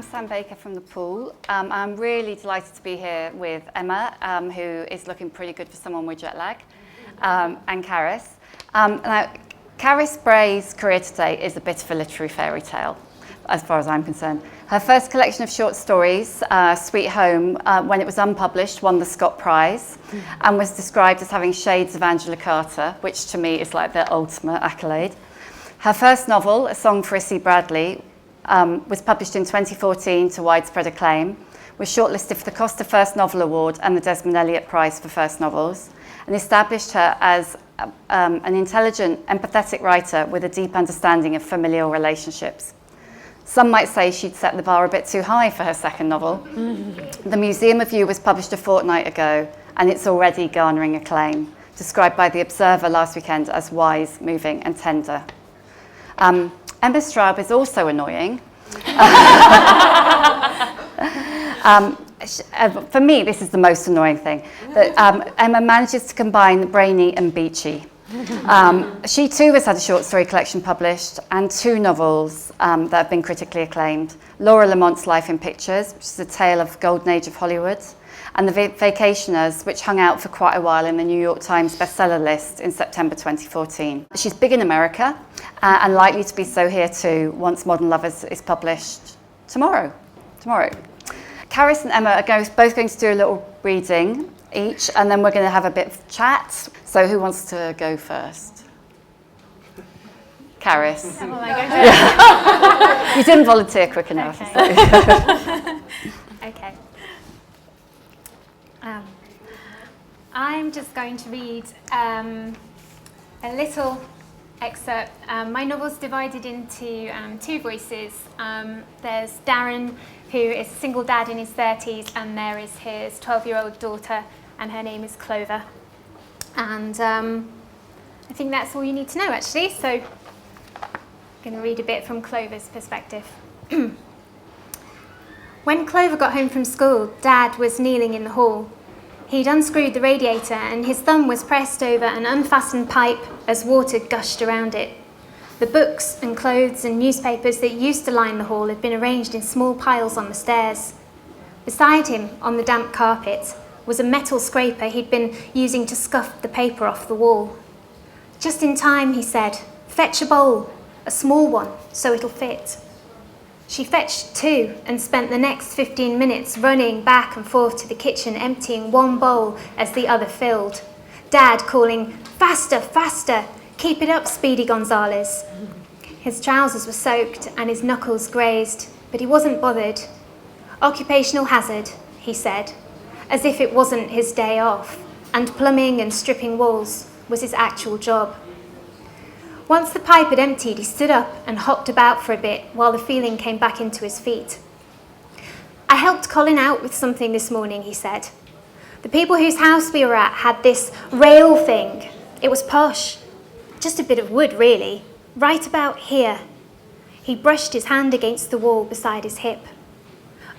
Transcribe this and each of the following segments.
I'm Sam Baker from The Pool. I'm really delighted to be here with Emma, who is looking pretty good for someone with jet lag, and Carys. Now, Carys Bray's career today is a bit of a literary fairy tale, as far as I'm concerned. Her first collection of short stories, Sweet Home, when it was unpublished, won the Scott Prize and was described as having shades of Angela Carter, which to me is like the ultimate accolade. Her first novel, A Song for Issy Bradley, was published in 2014 to widespread acclaim, was shortlisted for the Costa First Novel Award and the Desmond Elliott Prize for First Novels, and established her as an intelligent, empathetic writer with a deep understanding of familial relationships. Some might say she'd set the bar a bit too high for her second novel. The Museum of You was published a fortnight ago, and it's already garnering acclaim, described by The Observer last weekend as wise, moving and tender. Emma Straub is also annoying. For me, this is the most annoying thing, that Emma manages to combine brainy and beachy. She too has had a short story collection published and two novels that have been critically acclaimed. Laura Lamont's Life in Pictures, which is a tale of the golden age of Hollywood, and The Vacationers, which hung out for quite a while in the New York Times bestseller list in September 2014. She's big in America and likely to be so here too once Modern Lovers is published tomorrow. Karis and Emma are both going to do a little reading each, and then we're going to have a bit of chat. So who wants to go first? Karis. Oh, am I going to? You didn't volunteer quick enough. Okay. So. Okay. I'm just going to read a little excerpt. My novel's divided into two voices. There's Darren, who is a single dad in his 30s, and there is his 12-year-old daughter, and her name is Clover. And I think that's all you need to know, actually. So I'm going to read a bit from Clover's perspective. When Clover got home from school, Dad was kneeling in the hall. He'd unscrewed the radiator and his thumb was pressed over an unfastened pipe as water gushed around it. The books and clothes and newspapers that used to line the hall had been arranged in small piles on the stairs. Beside him, on the damp carpet, was a metal scraper he'd been using to scuff the paper off the wall. Just in time, he said, "Fetch a bowl, a small one, so it'll fit." She fetched two and spent the next 15 minutes running back and forth to the kitchen, emptying one bowl as the other filled. Dad calling, "Faster, faster! Keep it up, Speedy Gonzales." His trousers were soaked and his knuckles grazed, but he wasn't bothered. Occupational hazard, he said, as if it wasn't his day off, and plumbing and stripping walls was his actual job. Once the pipe had emptied, he stood up and hopped about for a bit while the feeling came back into his feet. "I helped Colin out with something this morning," he said. "The people whose house we were at had this rail thing. It was posh. Just a bit of wood, really, right about here." He brushed his hand against the wall beside his hip.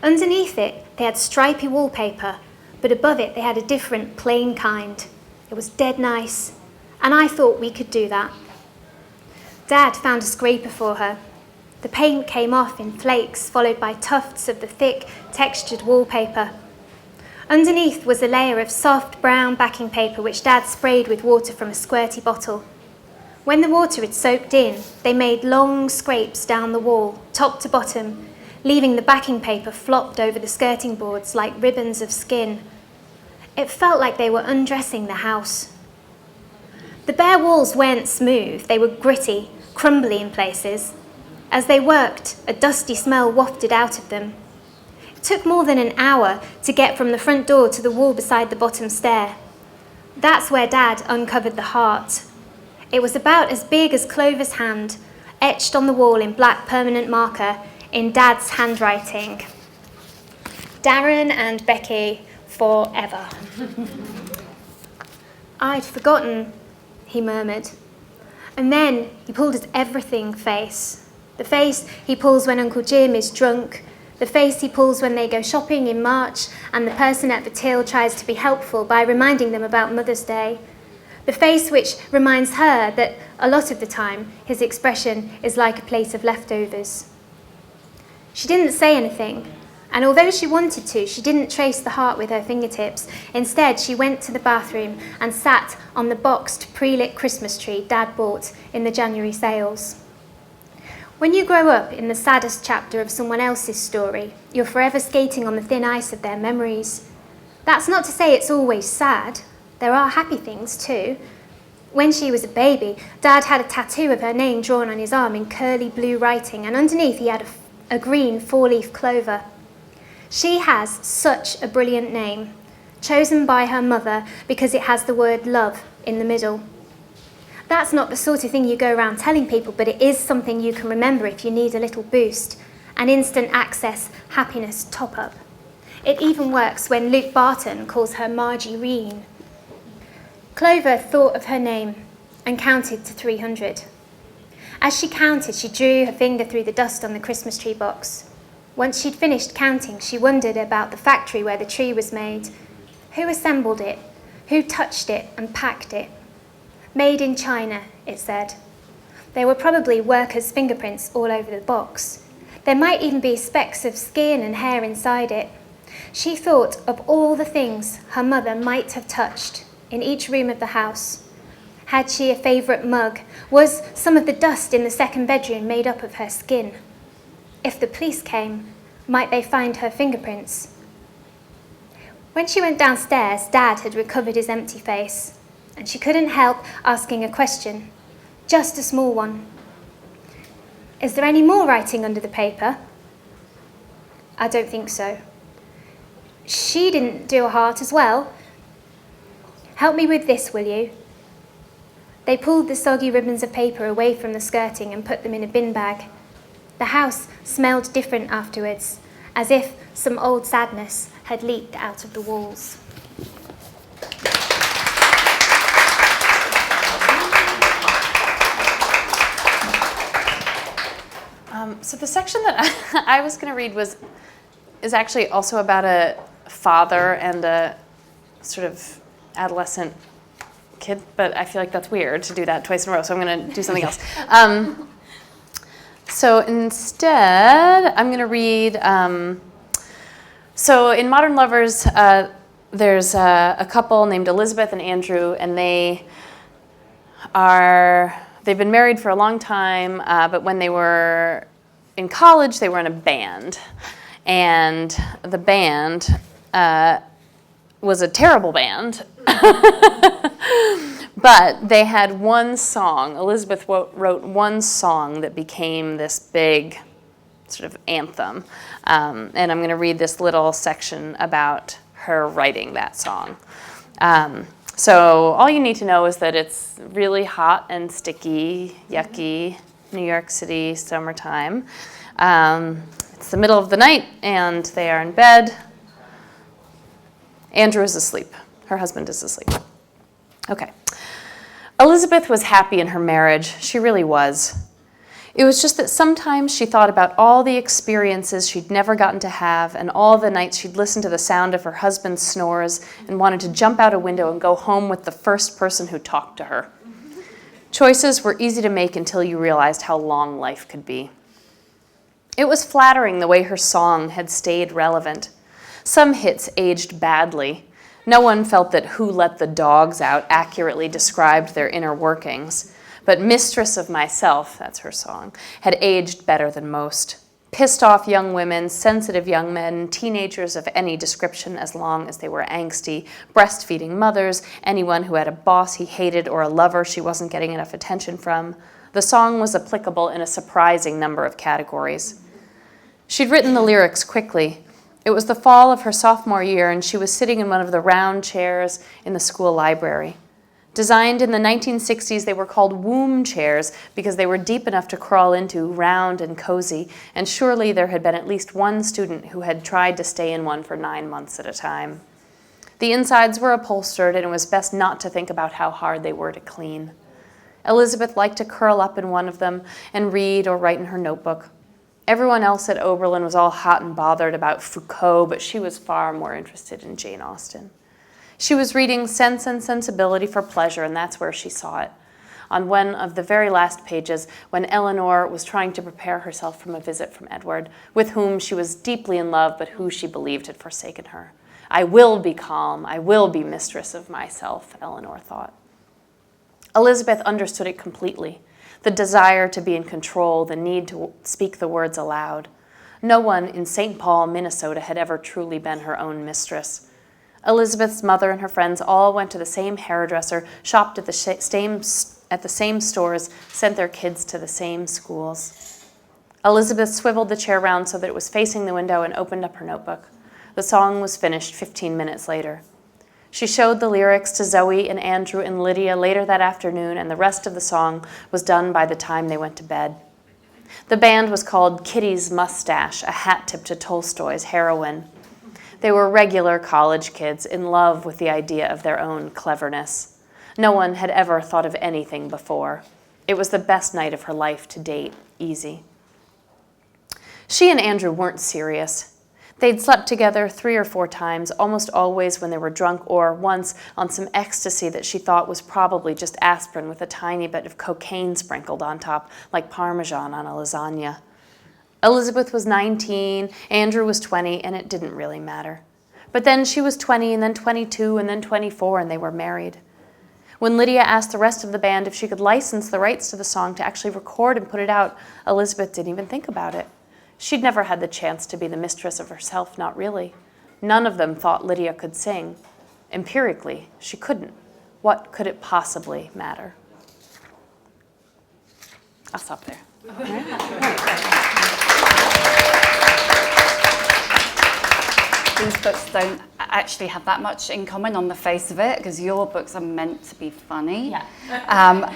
Underneath it, they had stripy wallpaper, but above it they had a different, plain kind. It was dead nice, and I thought we could do that. Dad found a scraper for her. The paint came off in flakes, followed by tufts of the thick, textured wallpaper. Underneath was a layer of soft, brown backing paper which Dad sprayed with water from a squirty bottle. When the water had soaked in, they made long scrapes down the wall, top to bottom, leaving the backing paper flopped over the skirting boards like ribbons of skin. It felt like they were undressing the house. The bare walls weren't smooth, they were gritty, crumbly in places. As they worked, a dusty smell wafted out of them. It took more than an hour to get from the front door to the wall beside the bottom stair. That's where Dad uncovered the heart. It was about as big as Clover's hand, etched on the wall in black permanent marker in Dad's handwriting. "Darren and Becky forever." "I'd forgotten," he murmured. And then he pulled his everything face. The face he pulls when Uncle Jim is drunk, the face he pulls when they go shopping in March and the person at the till tries to be helpful by reminding them about Mother's Day. The face which reminds her that a lot of the time his expression is like a plate of leftovers. She didn't say anything, and although she wanted to, she didn't trace the heart with her fingertips. Instead, she went to the bathroom and sat on the boxed, pre-lit Christmas tree Dad bought in the January sales. When you grow up in the saddest chapter of someone else's story, you're forever skating on the thin ice of their memories. That's not to say it's always sad. There are happy things too. When she was a baby, Dad had a tattoo of her name drawn on his arm in curly blue writing, and underneath he had a green four-leaf clover. She has such a brilliant name, chosen by her mother because it has the word love in the middle. That's not the sort of thing you go around telling people, but it is something you can remember if you need a little boost, an instant access happiness top-up. It even works when Luke Barton calls her Margie Reen. Clover thought of her name and counted to 300. As she counted, she drew her finger through the dust on the Christmas tree box. Once she'd finished counting, she wondered about the factory where the tree was made. Who assembled it? Who touched it and packed it? Made in China, it said. There were probably workers' fingerprints all over the box. There might even be specks of skin and hair inside it. She thought of all the things her mother might have touched in each room of the house. Had she a favourite mug? Was some of the dust in the second bedroom made up of her skin? If the police came, might they find her fingerprints? When she went downstairs, Dad had recovered his empty face, and she couldn't help asking a question, just a small one. Is there any more writing under the paper? I don't think so. She didn't do a heart as well. Help me with this, will you? They pulled the soggy ribbons of paper away from the skirting and put them in a bin bag. The house smelled different afterwards, as if some old sadness had leaked out of the walls. So the section that I was going to read is actually also about a father and a sort of adolescent kid, but I feel like that's weird to do that twice in a row, so I'm going to do something else. So instead, I'm going to read, so in Modern Lovers, there's a couple named Elizabeth and Andrew, and they've been married for a long time, but when they were in college, they were in a band, and the band was a terrible band, but they had one song. Elizabeth wrote one song that became this big sort of anthem, and I'm going to read this little section about her writing that song. So all you need to know is that it's really hot and sticky, yucky, New York City summertime. It's the middle of the night, and they are in bed. Andrew is asleep. Her husband is asleep. Okay. Elizabeth was happy in her marriage. She really was. It was just that sometimes she thought about all the experiences she'd never gotten to have and all the nights she'd listened to the sound of her husband's snores and wanted to jump out a window and go home with the first person who talked to her. Choices were easy to make until you realized how long life could be. It was flattering the way her song had stayed relevant. Some hits aged badly. No one felt that Who Let the Dogs Out accurately described their inner workings. But Mistress of Myself, that's her song, had aged better than most. Pissed off young women, sensitive young men, teenagers of any description as long as they were angsty, breastfeeding mothers, anyone who had a boss he hated or a lover she wasn't getting enough attention from. The song was applicable in a surprising number of categories. She'd written the lyrics quickly. It was the fall of her sophomore year, and she was sitting in one of the round chairs in the school library. Designed in the 1960s, they were called womb chairs because they were deep enough to crawl into, round and cozy, and surely there had been at least one student who had tried to stay in one for 9 months at a time. The insides were upholstered, and it was best not to think about how hard they were to clean. Elizabeth liked to curl up in one of them and read or write in her notebook. Everyone else at Oberlin was all hot and bothered about Foucault, but she was far more interested in Jane Austen. She was reading Sense and Sensibility for Pleasure, and that's where she saw it. on one of the very last pages when Eleanor was trying to prepare herself from a visit from Edward, with whom she was deeply in love, but who she believed had forsaken her. I will be calm, I will be mistress of myself, Eleanor thought. Elizabeth understood it completely, the desire to be in control, the need to speak the words aloud. No one in St. Paul, Minnesota had ever truly been her own mistress. Elizabeth's mother and her friends all went to the same hairdresser, shopped at the same stores, sent their kids to the same schools. Elizabeth swiveled the chair round so that it was facing the window and opened up her notebook. The song was finished 15 minutes later. She showed the lyrics to Zoe and Andrew and Lydia later that afternoon, and the rest of the song was done by the time they went to bed. The band was called Kitty's Mustache, a hat tip to Tolstoy's heroine. They were regular college kids in love with the idea of their own cleverness. No one had ever thought of anything before. It was the best night of her life to date, easy. She and Andrew weren't serious. They'd slept together 3 or 4 times, almost always when they were drunk or once on some ecstasy that she thought was probably just aspirin with a tiny bit of cocaine sprinkled on top, like Parmesan on a lasagna. Elizabeth was 19, Andrew was 20, and it didn't really matter. But then she was 20, and then 22, and then 24, and they were married. When Lydia asked the rest of the band if she could license the rights to the song to actually record and put it out, Elizabeth didn't even think about it. She'd never had the chance to be the mistress of herself, not really. None of them thought Lydia could sing. Empirically, she couldn't. What could it possibly matter? I'll stop there. These books don't actually have that much in common on the face of it, because your books are meant to be funny. Yeah.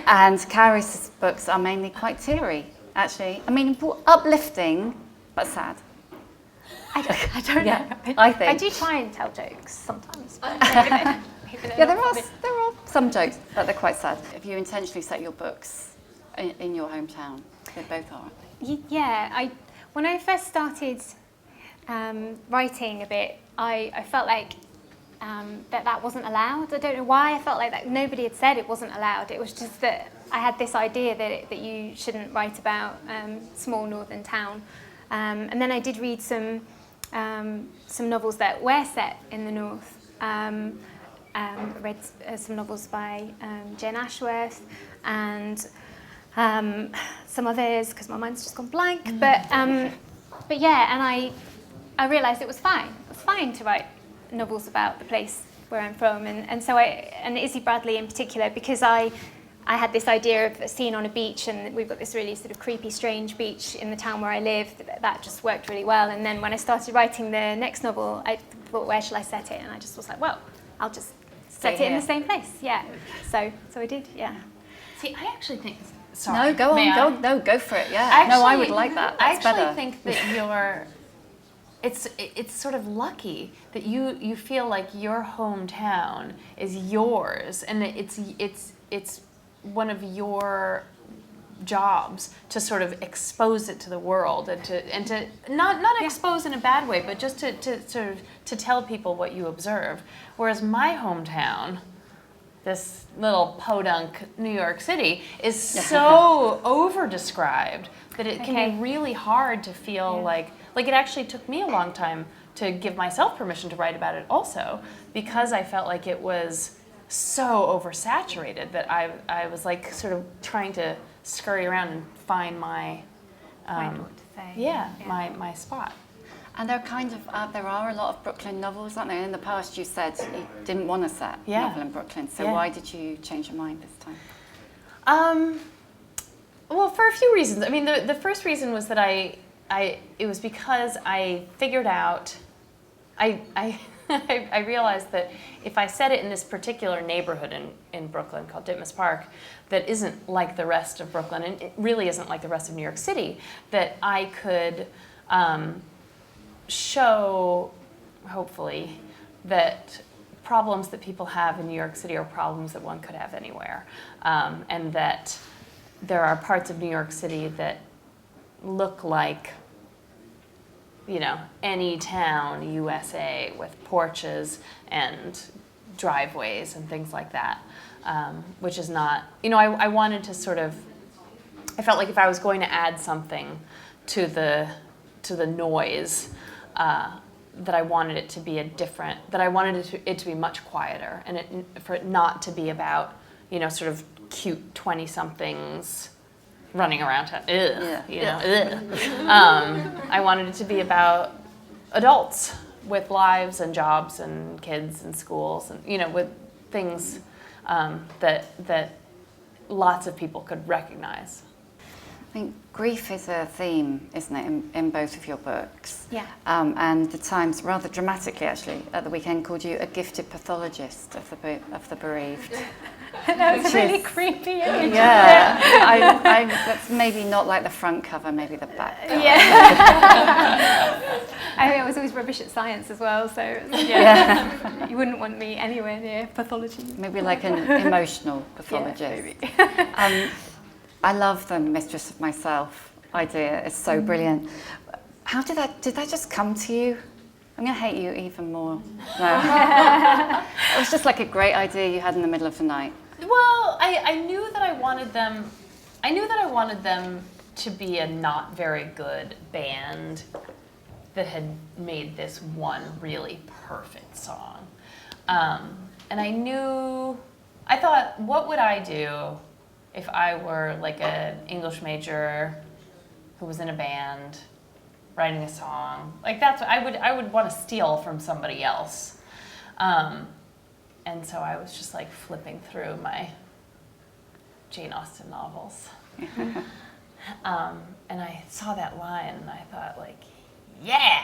And Carys' books are mainly quite teary, actually. I mean, uplifting, but sad. I don't Yeah, know. I think. I do try and tell jokes sometimes. Yeah, there are some jokes, but they're quite sad. Have you intentionally set your books in your hometown? They both are. Yeah, when I first started writing a bit, I felt like that wasn't allowed. I don't know why I felt like that. Nobody had said it wasn't allowed. It was just that I had this idea that you shouldn't write about small northern town. And then I did read some novels that were set in the north. I read some novels by Jane Ashworth and some others, because my mind's just gone blank. But yeah, and I realised it was fine. It was fine to write novels about the place where I'm from, and so and Izzy Bradley in particular, because I had this idea of a scene on a beach, and we've got this really sort of creepy, strange beach in the town where I live. That just worked really well. And then when I started writing the next novel, I thought, where shall I set it? And I just was like, well, I'll just set it in the same place. Yeah. So I did. Yeah. See, I actually think. Sorry. No, go on. Go for it. Yeah. Actually, no, I would like that. That's I actually better. think that you're. It's sort of lucky that you feel like your hometown is yours, and that it's one of your jobs to sort of expose it to the world, and to not expose in a bad way, but just to sort of to tell people what you observe. Whereas my hometown, this little podunk New York City, is so over-described that it can be really hard to feel like it actually took me a long time to give myself permission to write about it also, because I felt like it was so oversaturated that I was like sort of trying to scurry around and find my Find what to say. my spot. And there are a lot of Brooklyn novels, aren't there? In the past, you said you didn't want to set a novel in Brooklyn, so why did you change your mind this time? Well, for a few reasons. I mean, the first reason was that it was because I figured out, I realized that if I set it in this particular neighborhood in Brooklyn called Ditmas Park, that isn't like the rest of Brooklyn, and it really isn't like the rest of New York City, that I could show, hopefully, that problems that people have in New York City are problems that one could have anywhere, and that there are parts of New York City that look like, any town, USA, with porches and driveways and things like that, which is not, I wanted to sort of, I felt like if I was going to add something to the noise, that I wanted it to be that I wanted it to be much quieter, and for it not to be about, sort of cute 20-somethings running around town. I wanted it to be about adults with lives and jobs and kids and schools and, with things that lots of people could recognize. I think grief is a theme, isn't it, in both of your books? Yeah. And the Times, rather dramatically actually, at the weekend called you a gifted pathologist of the bereaved. That was really creepy. Yeah. That's maybe not like the front cover, maybe the back cover. Yeah. I was always rubbish at science as well, so Yeah. you wouldn't want me anywhere near pathology. Maybe like an emotional pathologist. Yeah, maybe. I love the Mistress of Myself idea. It's so brilliant. How did that just come to you? I'm going to hate you even more. No. It was just like a great idea you had in the middle of the night. Well, I knew that I wanted them. I knew that I wanted them to be a not very good band that had made this one really perfect song. And I thought, what would I do if I were like an English major who was in a band writing a song? Like that's what I would want to steal from somebody else. And so I was just like flipping through my Jane Austen novels. And I saw that line and I thought like, yeah.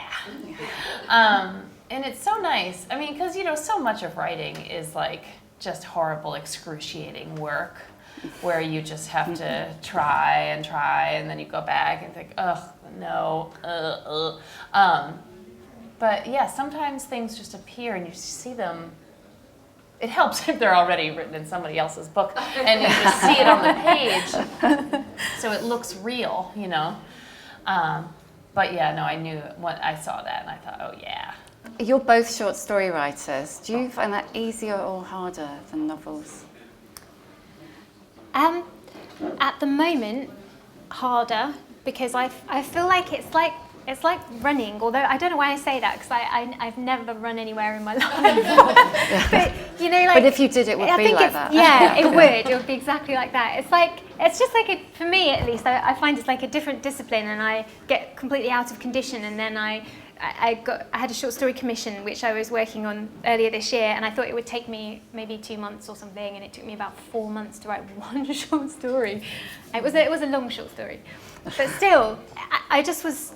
And it's so nice. I mean, because so much of writing is like just horrible, excruciating work where you just have to try, and then you go back and think, ugh, no, But yeah, sometimes things just appear and you see them. It helps if they're already written in somebody else's book and you just see it on the page, so it looks real, But yeah, no, I knew when I saw that and I thought, oh yeah. You're both short story writers. Do you find that easier or harder than novels? At the moment, harder, because I feel like it's like running. Although I don't know why I say that, because I've never run anywhere in my life. But But if you did, it would be like that. Yeah, it would. It would be exactly like that. It's just like for me at least. I find it's like a different discipline, and I get completely out of condition, and then I had a short story commission which I was working on earlier this year, and I thought it would take me maybe 2 months or something, and it took me about 4 months to write one short story. It was a long short story, but still, I just was,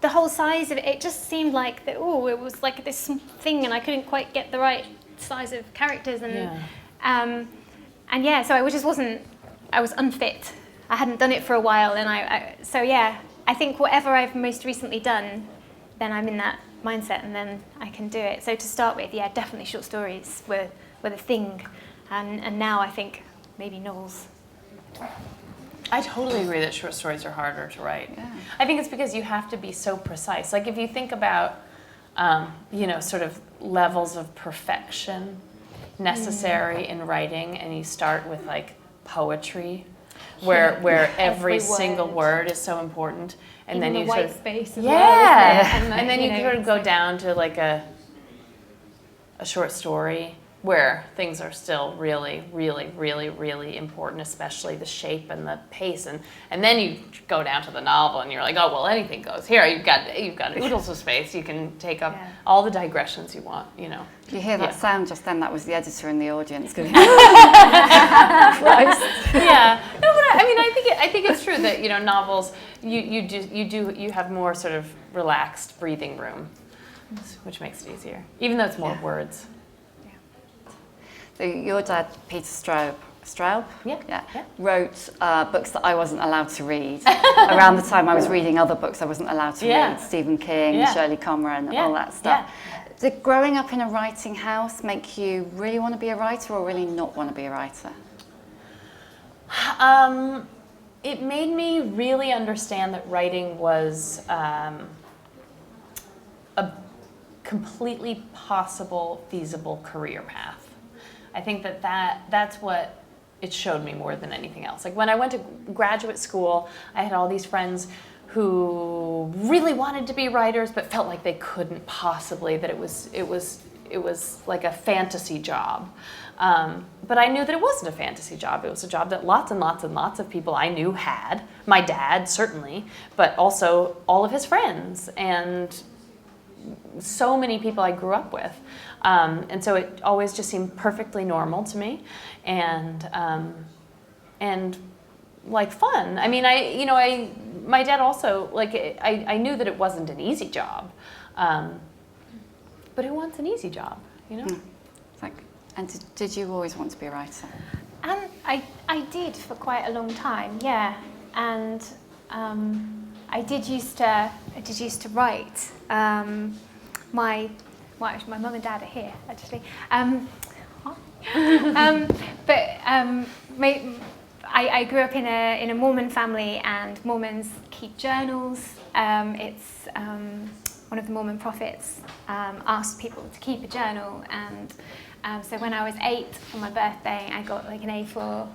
the whole size of it just seemed like that. Oh, it was like this thing, and I couldn't quite get the right size of characters, and so I just wasn't. I was unfit. I hadn't done it for a while, and I think whatever I've most recently done, then I'm in that mindset, and then I can do it. So to start with, yeah, definitely short stories were the thing, and now I think maybe novels. I totally agree that short stories are harder to write. Yeah. I think it's because you have to be so precise. Like if you think about, sort of levels of perfection necessary in writing, and you start with like poetry, where every single word is so important. And even then you the white sort of, space as yeah, well, and then you sort of go down to like a short story where things are still really, really, really, really important, especially the shape and the pace, and then you go down to the novel and you're like, oh well, anything goes. Here you've got oodles of space. You can take up all the digressions you want. You hear that sound just then? That was the editor in the audience. Going, Yeah. No, but I think it's true that novels you have more sort of relaxed breathing room, which makes it easier, even though it's more words. So your dad, Peter Straub, Yeah. wrote books that I wasn't allowed to read. Around the time I was reading other books I wasn't allowed to read, Stephen King, Shirley Comran, all that stuff. Yeah. Did growing up in a writing house make you really want to be a writer or really not want to be a writer? It made me really understand that writing was a completely possible, feasible career path. I think that's what it showed me more than anything else. Like when I went to graduate school, I had all these friends who really wanted to be writers but felt like they couldn't possibly, that it was like a fantasy job. But I knew that it wasn't a fantasy job. It was a job that lots and lots and lots of people I knew had. My dad, certainly, but also all of his friends and so many people I grew up with. And so it always just seemed perfectly normal to me and like fun. I mean, my dad also, like, I knew that it wasn't an easy job. But who wants an easy job, you know? And did you always want to be a writer? I did for quite a long time, yeah. And I did used to write. My mum and dad are here, actually. I grew up in a Mormon family, and Mormons keep journals. It's one of the Mormon prophets asked people to keep a journal, and so when I was 8 for my birthday, I got like an A4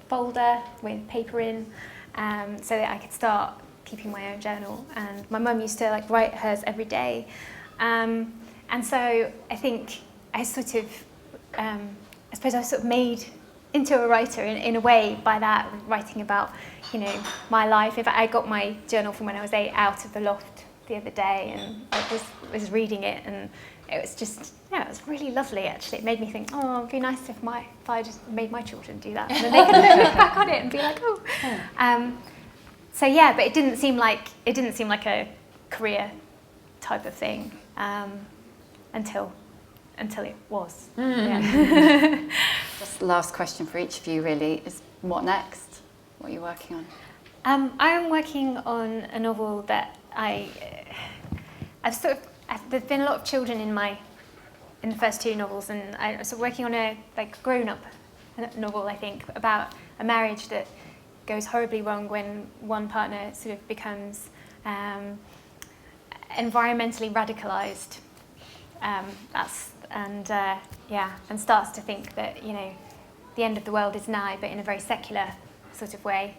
folder with paper in, so that I could start keeping my own journal. And my mum used to like write hers every day, and so I think I sort of, I suppose I was sort of made into a writer in a way by that, writing about, you know, my life. In fact, I got my journal from when I was 8 out of the loft the other day, and I was reading it, and it was just, yeah, it was really lovely actually. It made me think, oh, it'd be nice if I just made my children do that, and then they could look back on it and be like, oh. So yeah, but it didn't seem like a career type of thing until it was. Yeah. Just the last question for each of you really is, what next? What are you working on? I am working on a novel that there's been a lot of children in the first 2 novels, and I was working on a like grown-up novel, I think, about a marriage that goes horribly wrong when one partner sort of becomes environmentally radicalized. And starts to think that, you know, the end of the world is nigh, but in a very secular sort of way,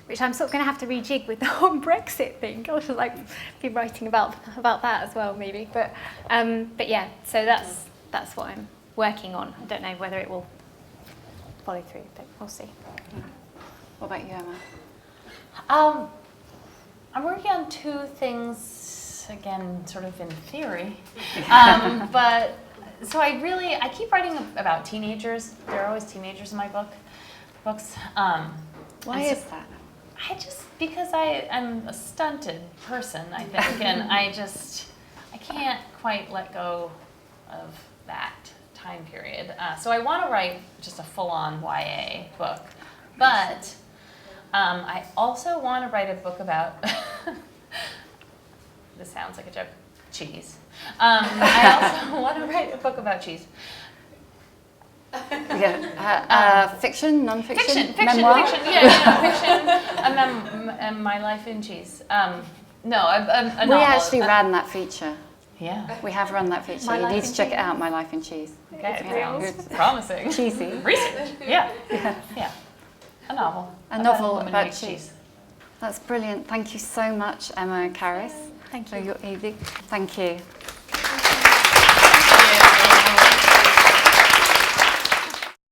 which I'm sort of going to have to rejig with the whole Brexit thing. Gosh, I'd like be writing about that as well, maybe. But yeah, so that's what I'm working on. I don't know whether it will follow through, but we'll see. What about you, Emma? I'm working on 2 things, again, sort of in theory. But so I keep writing about teenagers. There are always teenagers in my books. Why is that? Because I'm a stunted person, I think, and I can't quite let go of that time period. So I want to write just a full-on YA book, but I also want to write a book about, this sounds like a joke, cheese. I also want to write a book about cheese. Yeah. Fiction, non-fiction, Fiction, memoir? fiction, fiction, and my life in cheese. A We novel. actually ran that feature. Yeah. We have run that feature. My You Life need to in check it Cheese. out, My Life in Cheese. Okay, Yeah. sounds promising. Cheesy. Research. Yeah. A novel. A novel woman who about makes cheese. That's brilliant. Thank you so much, Emma and Carys. Thank For you. your evening. Thank you.